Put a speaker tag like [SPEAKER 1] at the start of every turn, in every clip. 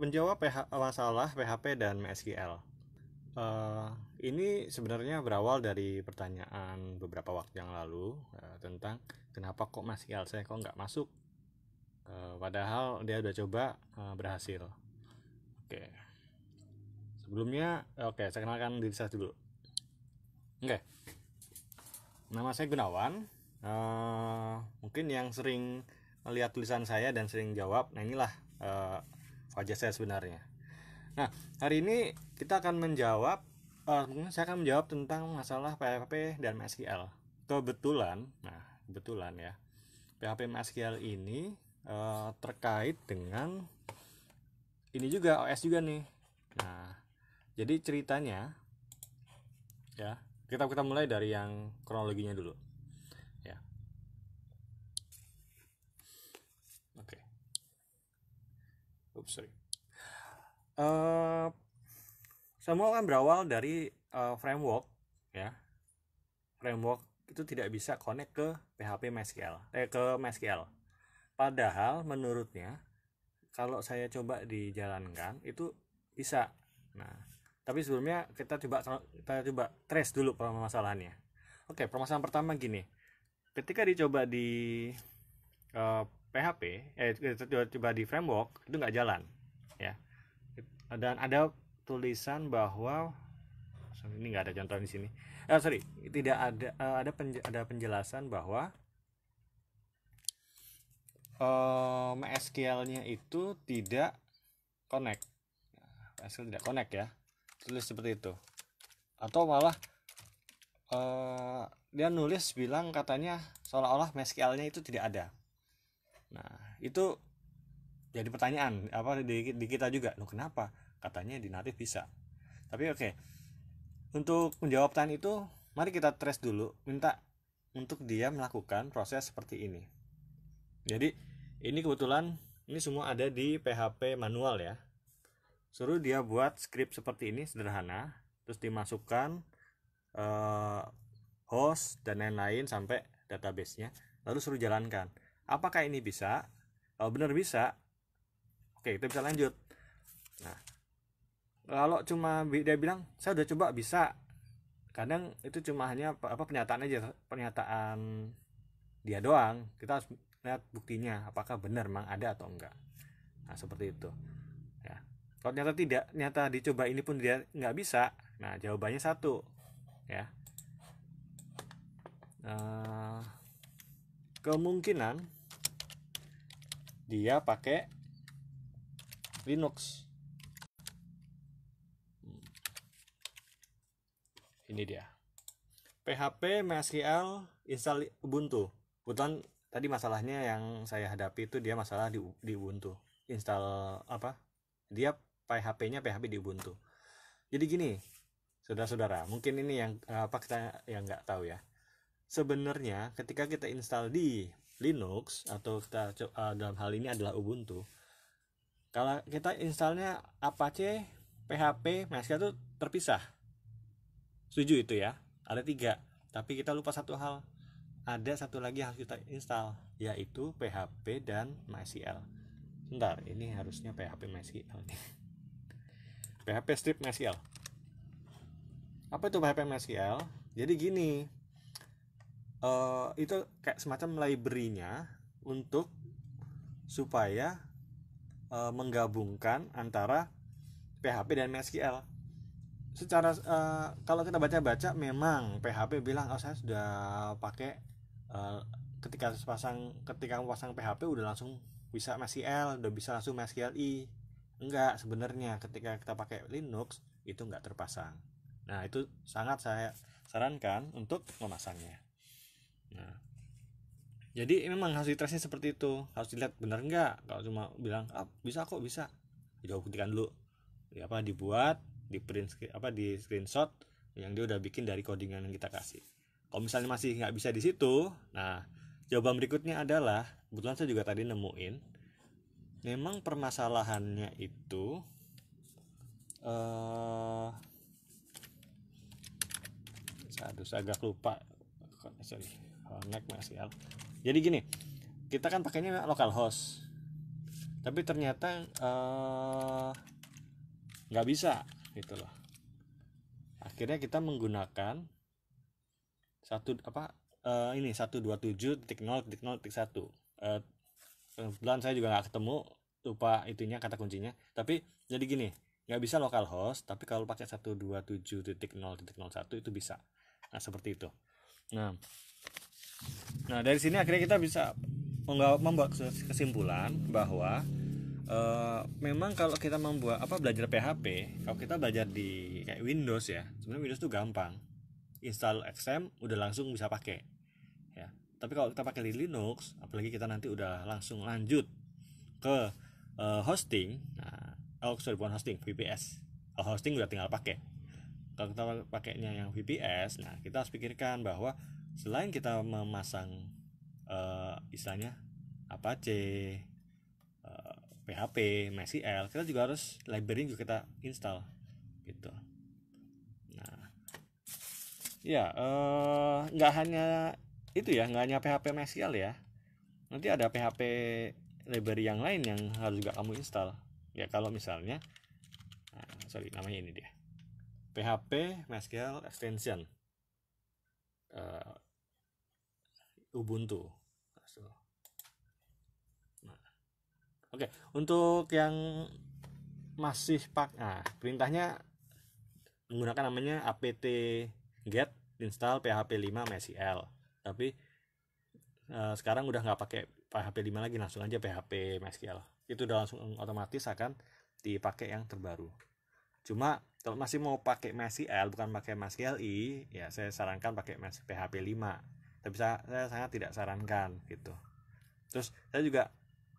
[SPEAKER 1] Menjawab masalah PHP dan MySQL. Eh, ini sebenarnya berawal dari pertanyaan beberapa waktu yang lalu, tentang kenapa kok MySQL saya kok nggak masuk, padahal dia udah coba, berhasil. Oke, sebelumnya, oke, saya kenalkan diri saya dulu. Oke, nama saya Gunawan. Mungkin yang sering melihat tulisan saya dan sering jawab, nah inilah wajah saya sebenarnya. Nah, hari ini kita akan menjawab, mungkin saya akan menjawab tentang masalah PHP dan MySQL. Kebetulan ya, PHP MySQL ini terkait dengan ini juga, OS juga nih. Nah, jadi ceritanya ya, kita mulai dari yang kronologinya dulu ya. Oke. Oops, sorry. Semua kan berawal dari framework ya. Framework itu tidak bisa connect ke PHP MySQL, ke MySQL. Padahal menurutnya kalau saya coba dijalankan itu bisa. Nah, tapi sebelumnya kita coba trace dulu permasalahannya. Oke, permasalahan pertama gini. Ketika dicoba di PHP, kita coba di framework itu nggak jalan, ya. Dan ada tulisan bahwa ini nggak ada contoh di sini. Sorry, tidak ada, ada penjelasan bahwa MySQL-nya itu tidak connect. MySQL tidak connect ya, tulis seperti itu. Atau malah dia nulis bilang katanya seolah-olah MySQL-nya itu tidak ada. Nah, itu jadi pertanyaan apa di kita juga. Loh, kenapa? Katanya di native bisa. Tapi oke. Untuk menjawab pertanyaan itu, mari kita trace dulu, minta untuk dia melakukan proses seperti ini. Jadi ini kebetulan ini semua ada di PHP manual ya. Suruh dia buat script seperti ini sederhana, terus dimasukkan host dan lain-lain sampai database-nya, lalu suruh jalankan. Apakah ini bisa? Kalau benar bisa, oke, kita bisa lanjut. Nah, kalau cuma dia bilang saya udah coba bisa, kadang itu cuma hanya pernyataan aja, pernyataan dia doang. Kita harus lihat buktinya, apakah benar memang ada atau enggak. Nah, seperti itu ya. Kalau ternyata tidak, nyata dicoba ini pun dia nggak bisa, nah jawabannya satu ya. Kemungkinan dia pakai Linux. Ini dia, PHP MySQL install Ubuntu. Kebetulan tadi masalahnya yang saya hadapi itu dia masalah di Ubuntu. Install apa? Dia PHP-nya PHP di Ubuntu. Jadi gini, saudara-saudara, mungkin ini yang kita yang nggak tahu ya. Sebenarnya ketika kita install di Linux atau kita dalam hal ini adalah Ubuntu, kalau kita installnya Apache, PHP, MySQL itu terpisah. Setuju itu ya? Ada 3. Tapi kita lupa satu hal. Ada satu lagi yang harus kita install, yaitu PHP dan MySQL. Bentar, ini harusnya PHP MySQL. PHP strip MySQL. Apa itu PHP MySQL? Jadi gini, itu kayak semacam library-nya untuk supaya menggabungkan antara PHP dan MySQL. Secara kalau kita baca-baca memang PHP bilang saya sudah pakai, ketika pasang PHP udah langsung bisa MySQL, udah bisa langsung MySQLi. Enggak, sebenarnya ketika kita pakai Linux itu enggak terpasang. Nah, itu sangat saya sarankan untuk memasangnya. Nah, jadi memang harus ditesnya seperti itu, harus dilihat benar enggak. Kalau cuma bilang bisa kok bisa, coba buktikan dulu. Dibuat, di print, di screenshot yang dia udah bikin dari codingan yang kita kasih. Kalau misalnya masih nggak bisa di situ, nah jawaban berikutnya adalah, kebetulan saya juga tadi nemuin, memang permasalahannya itu saya agak lupa, connect MySQL. Jadi gini, kita kan pakainya localhost. tapi ternyata nggak bisa gitu loh. Akhirnya kita menggunakan ini 127.0.0.1. Kebetulan saya juga nggak ketemu, lupa itunya kata kuncinya. Tapi jadi gini, nggak bisa localhost, tapi kalau pakai 127.0.0.1 itu bisa. Nah seperti itu. Nah dari sini akhirnya kita bisa membuat kesimpulan bahwa memang kalau kita belajar PHP, kalau kita belajar di kayak Windows ya, sebenarnya Windows tuh gampang, install XAMPP udah langsung bisa pakai ya. Tapi kalau kita pakai di Linux, apalagi kita nanti udah langsung lanjut ke hosting, nah bukan hosting, VPS. Kalau hosting udah tinggal pakai. Kalau kita pakainya yang VPS, nah kita harus pikirkan bahwa selain kita memasang istilahnya Apache, PHP, MySQL, kita juga harus library juga kita install gitu. Nah, ya nggak hanya itu ya, nggak hanya PHP MySQL ya. Nanti ada PHP library yang lain yang harus juga kamu install. Ya kalau misalnya, namanya ini dia, PHP MySQL extension Ubuntu. Oke, untuk yang masih perintahnya menggunakan namanya apt get install php 5 MySQL. Tapi sekarang udah nggak pakai php 5 lagi, langsung aja php MySQL. Itu udah langsung otomatis akan dipakai yang terbaru. Cuma kalau masih mau pakai MySQL, bukan pakai MySQLi, ya saya sarankan pakai php 5. Tapi saya sangat tidak sarankan gitu. Terus saya juga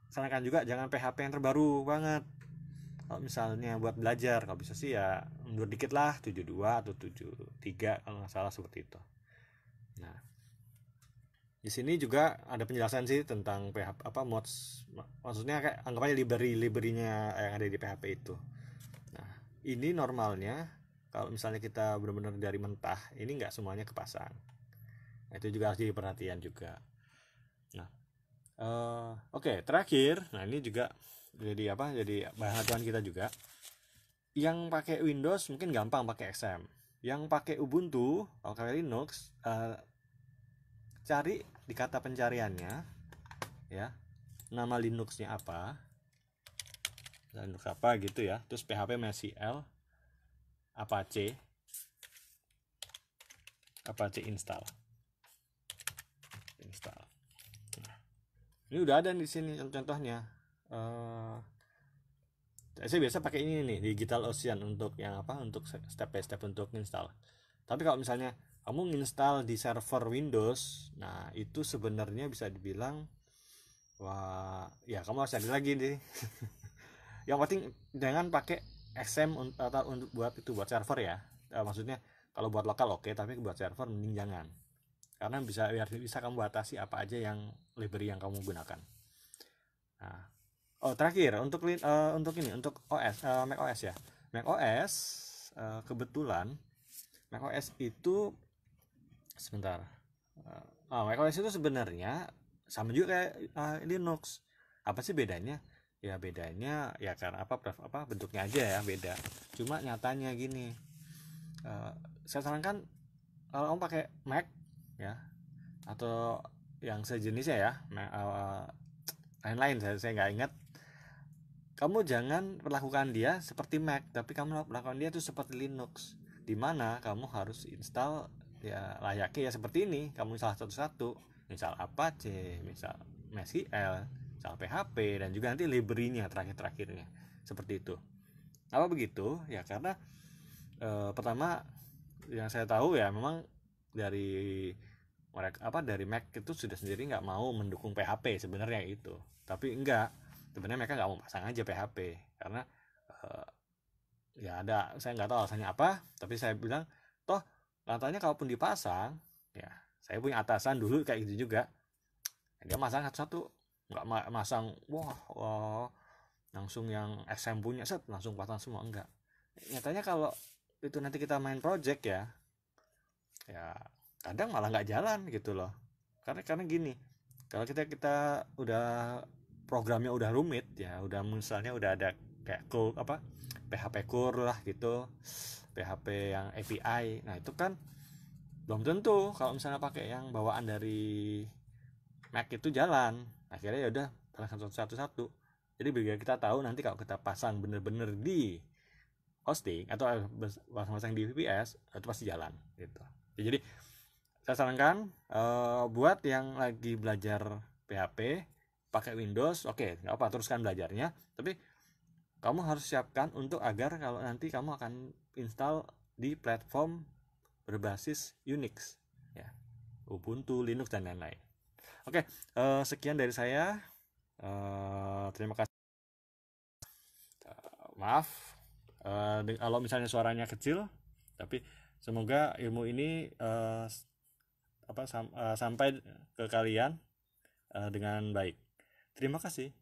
[SPEAKER 1] sarankan juga jangan PHP yang terbaru banget. Kalau misalnya buat belajar, kalau bisa sih ya mundur dikit lah, 72 atau 73 kalau nggak salah, seperti itu. Nah, di sini juga ada penjelasan sih tentang PHP mods, maksudnya kayak anggap aja library-nya yang ada di PHP itu. Nah, ini normalnya kalau misalnya kita benar-benar dari mentah, ini nggak semuanya kepasang. Nah, itu juga harus jadi perhatian juga. Nah, Oke, terakhir, nah ini juga jadi bahan acuan kita juga. Yang pakai Windows mungkin gampang pakai XAMPP. Yang pakai Ubuntu atau pakai Linux, cari di kata pencariannya ya, nama Linuxnya apa, Linux apa gitu ya. Terus PHP MySQL, Apache install. Ini udah ada di sini contohnya. Saya biasa pakai ini nih, DigitalOcean, untuk yang untuk step by step untuk install. Tapi kalau misalnya kamu install di server Windows, nah itu sebenarnya bisa dibilang wah ya kamu harus cari lagi nih. Yang penting jangan pakai XAMPP untuk buat server ya. Maksudnya kalau buat lokal oke, tapi buat server mending jangan. Karena bisa kamu batasi apa aja yang library yang kamu gunakan. Nah, terakhir untuk OS, Mac OS ya. Mac OS kebetulan Mac OS itu Mac OS itu sebenarnya sama juga kayak Linux. Apa sih bedanya? Ya bedanya ya karena bentuknya aja ya beda. Cuma nyatanya gini, saya sarankan kalau kamu pakai Mac ya, atau yang sejenisnya ya, lain-lain saya nggak ingat, kamu jangan perlakukan dia seperti Mac, tapi kamu perlakukan dia itu seperti Linux, dimana kamu harus install ya layaknya ya seperti ini. Kamu install satu-satu, misal Apache, misal MySQL, misal PHP, dan juga nanti library-nya terakhirnya seperti itu. Apa begitu ya? Karena pertama yang saya tahu ya memang dari Mac itu sudah sendiri nggak mau mendukung PHP sebenarnya itu. Tapi sebenarnya mereka nggak mau pasang aja PHP karena ya saya nggak tahu alasannya apa. Tapi saya bilang toh katanya kalaupun dipasang ya, saya punya atasan dulu kayak gitu juga, dia masang satu-satu, nggak masang wah langsung yang XM punya langsung pasang semua, enggak. Nyatanya kalau itu nanti kita main project ya kadang malah nggak jalan gitu loh. Karena gini, kalau kita udah programnya udah rumit ya, udah misalnya udah ada kayak PHP core lah gitu, PHP yang API. Nah itu kan belum tentu kalau misalnya pakai yang bawaan dari Mac itu jalan. Akhirnya ya udah satu-satu. Jadi biar kita tahu nanti kalau kita pasang bener-bener di hosting atau pasang di VPS itu pasti jalan gitu. Ya, jadi saya sarankan buat yang lagi belajar PHP pakai Windows, oke, nggak apa, teruskan belajarnya, tapi kamu harus siapkan untuk agar kalau nanti kamu akan install di platform berbasis Unix ya, Ubuntu, Linux dan lain-lain. Oke, sekian dari saya. Terima kasih. Maaf kalau misalnya suaranya kecil, tapi semoga ilmu ini sampai ke kalian dengan baik. Terima kasih.